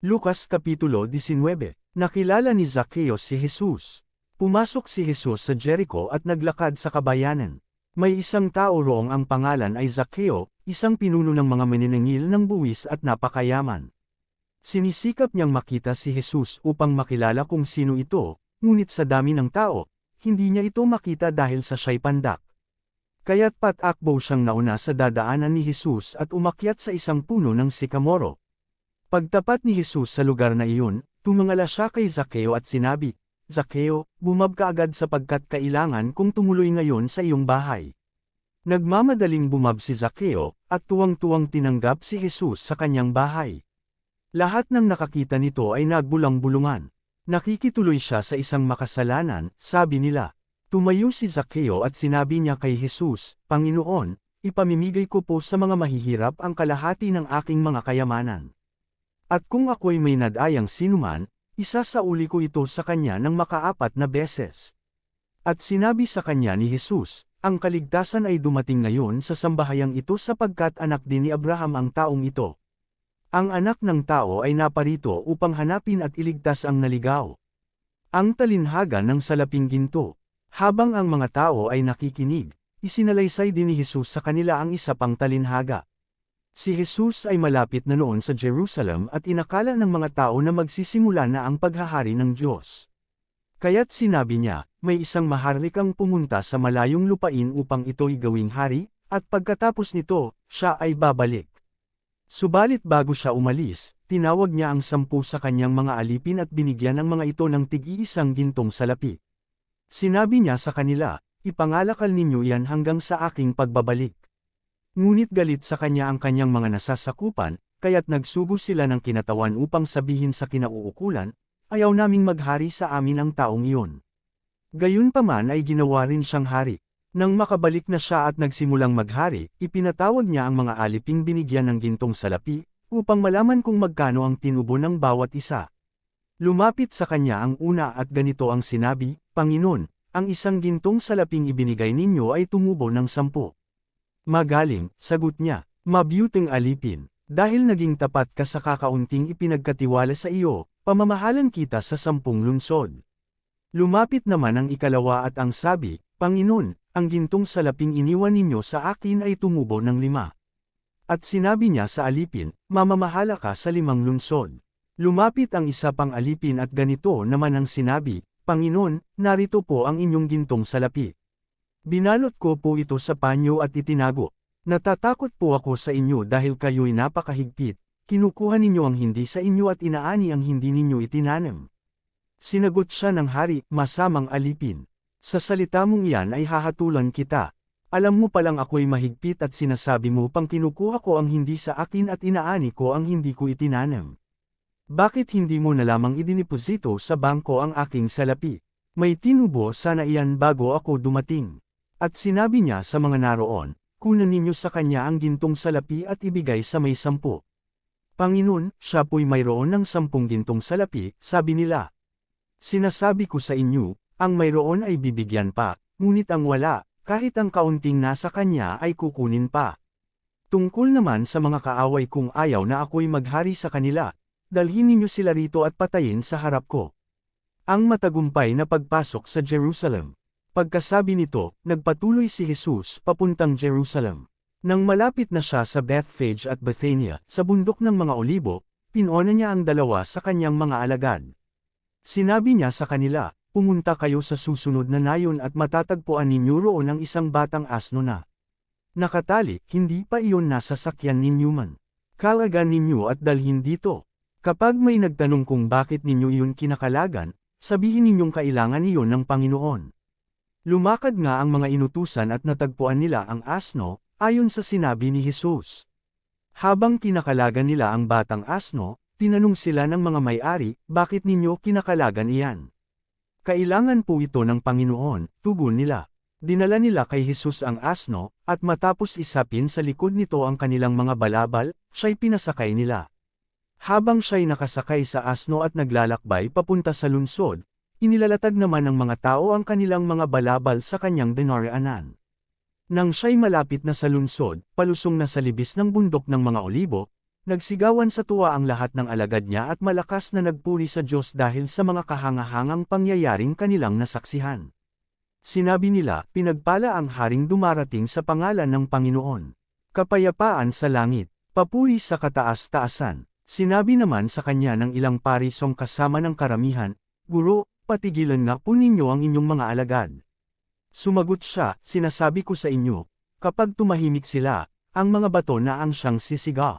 Lucas Kapitulo 19. Nakilala ni Zacchaeus si Jesus. Pumasok si Jesus sa Jericho at naglakad sa kabayanan. May isang tao roong ang pangalan ay Zacchaeo, isang pinuno ng mga maniningil ng buwis at napakayaman. Sinisikap niyang makita si Jesus upang makilala kung sino ito, ngunit sa dami ng tao, hindi niya ito makita dahil sa siya'y pandak. Kaya't patakbo siyang nauna sa dadaanan ni Jesus at umakyat sa isang puno ng sikamoro. Pagtapat ni Jesus sa lugar na iyon, tumingala siya kay Zacchaeo at sinabi, "Zacchaeo, bumab ka agad sapagkat kailangan kong tumuloy ngayon sa iyong bahay." Nagmamadaling bumab si Zacchaeo, at tuwang-tuwang tinanggap si Jesus sa kanyang bahay. Lahat ng nakakita nito ay nagbulang-bulungan. Nakikituloy siya sa isang makasalanan, sabi nila. Tumayo si Zacchaeo at sinabi niya kay Jesus, "Panginoon, ipamimigay ko po sa mga mahihirap ang kalahati ng aking mga kayamanan. At kung ako'y may nadayang sinuman, isasauli ko ito sa kanya ng makaapat na beses." At sinabi sa kanya ni Jesus, "Ang kaligtasan ay dumating ngayon sa sambahayang ito sapagkat anak din ni Abraham ang taong ito. Ang anak ng tao ay naparito upang hanapin at iligtas ang naligaw." Ang talinhaga ng salaping ginto. Habang ang mga tao ay nakikinig, isinalaysay din ni Jesus sa kanila ang isa pang talinhaga. Si Jesus ay malapit na noon sa Jerusalem at inakala ng mga tao na magsisimula na ang paghahari ng Diyos. Kaya't sinabi niya, may isang maharlikang pumunta sa malayong lupain upang ito'y gawing hari, at pagkatapos nito, siya ay babalik. Subalit bago siya umalis, tinawag niya ang 10 sa kanyang mga alipin at binigyan ng mga ito ng tig-iisang gintong salapi. Sinabi niya sa kanila, "Ipangalakal ninyo yan hanggang sa aking pagbabalik." Ngunit galit sa kanya ang kanyang mga nasasakupan, kaya't nagsugo sila ng kinatawan upang sabihin sa kinauukulan, "Ayaw naming maghari sa amin ang taong iyon." Gayunpaman ay ginawa rin siyang hari. Nang makabalik na siya at nagsimulang maghari, ipinatawag niya ang mga aliping binigyan ng gintong salapi, upang malaman kung magkano ang tinubo ng bawat isa. Lumapit sa kanya ang una at ganito ang sinabi, "Panginoon, ang isang gintong salaping ibinigay ninyo ay tumubo ng 10. "Magaling," sagot niya, "mabuting alipin. Dahil naging tapat ka sa kakaunting ipinagkatiwala sa iyo, pamamahalan kita sa 10 lungsod." Lumapit naman ang ikalawa at ang sabi, "Panginoon, ang gintong salaping iniwan ninyo sa akin ay tumubo ng 5. At sinabi niya sa alipin, "Mamamahala ka sa 5 lungsod." Lumapit ang isa pang alipin at ganito naman ang sinabi, "Panginoon, narito po ang inyong gintong salapi. Binalot ko po ito sa panyo at itinago. Natatakot po ako sa inyo dahil kayo'y napakahigpit, kinukuha ninyo ang hindi sa inyo at inaani ang hindi ninyo itinanim." Sinagot siya ng hari, "Masamang alipin. Sa salita mong iyan ay hahatulan kita. Alam mo palang ako'y mahigpit at sinasabi mo pang kinukuha ko ang hindi sa akin at inaani ko ang hindi ko itinanim. Bakit hindi mo na lamang idiniposito sa bangko ang aking salapi? May tinubo sana iyan bago ako dumating." At sinabi niya sa mga naroon, "Kunan ninyo sa kanya ang gintong salapi at ibigay sa may 10. "Panginoon, siya po'y mayroon ng 10 gintong salapi," sabi nila. "Sinasabi ko sa inyo, ang mayroon ay bibigyan pa, ngunit ang wala, kahit ang kaunting nasa kanya ay kukunin pa. Tungkol naman sa mga kaaway kung ayaw na ako'y maghari sa kanila, dalhin ninyo sila rito at patayin sa harap ko." Ang matagumpay na pagpasok sa Jerusalem. Pagkasabi nito, nagpatuloy si Jesus papuntang Jerusalem. Nang malapit na siya sa Bethphage at Bethania, sa bundok ng mga olibo, pinuna niya ang 2 sa kanyang mga alagad. Sinabi niya sa kanila, "Pumunta kayo sa susunod na nayon at matatagpuan ninyo roon ang isang batang asno na nakatali, hindi pa iyon nasa sakyan ninyo man. Kalagan ninyo at dalhin dito. Kapag may nagtanong kung bakit ninyo iyon kinakalagan, sabihin ninyong kailangan iyon ng Panginoon." Lumakad nga ang mga inutusan at natagpuan nila ang asno, ayon sa sinabi ni Jesus. Habang kinakalagan nila ang batang asno, tinanong sila ng mga may-ari, "Bakit ninyo kinakalagan iyan?" "Kailangan po ito ng Panginoon," tugon nila. Dinala nila kay Jesus ang asno, at matapos isapin sa likod nito ang kanilang mga balabal, siya'y pinasakay nila. Habang siya'y nakasakay sa asno at naglalakbay papunta sa lungsod, inilalatag naman ng mga tao ang kanilang mga balabal sa kanyang dinaraanan. Nang siya'y malapit na sa lungsod, palusong na sa libis ng bundok ng mga olibo, Nagsigawan sa tuwa ang lahat ng alagad niya at malakas na nagpuri sa Diyos dahil sa mga kahangahangang pangyayaring kanilang nasaksihan. Sinabi nila, pinagpala ang haring dumarating sa pangalan ng Panginoon. Kapayapaan sa langit, papuri sa kataas-taasan. Sinabi naman sa kanya ng ilang parisong kasama ng karamihan, Guro, patigilan nga po ninyo ang inyong mga alagad. Sumagot siya, sinasabi ko sa inyo, kapag tumahimik sila, ang mga bato na ang siyang sisiga.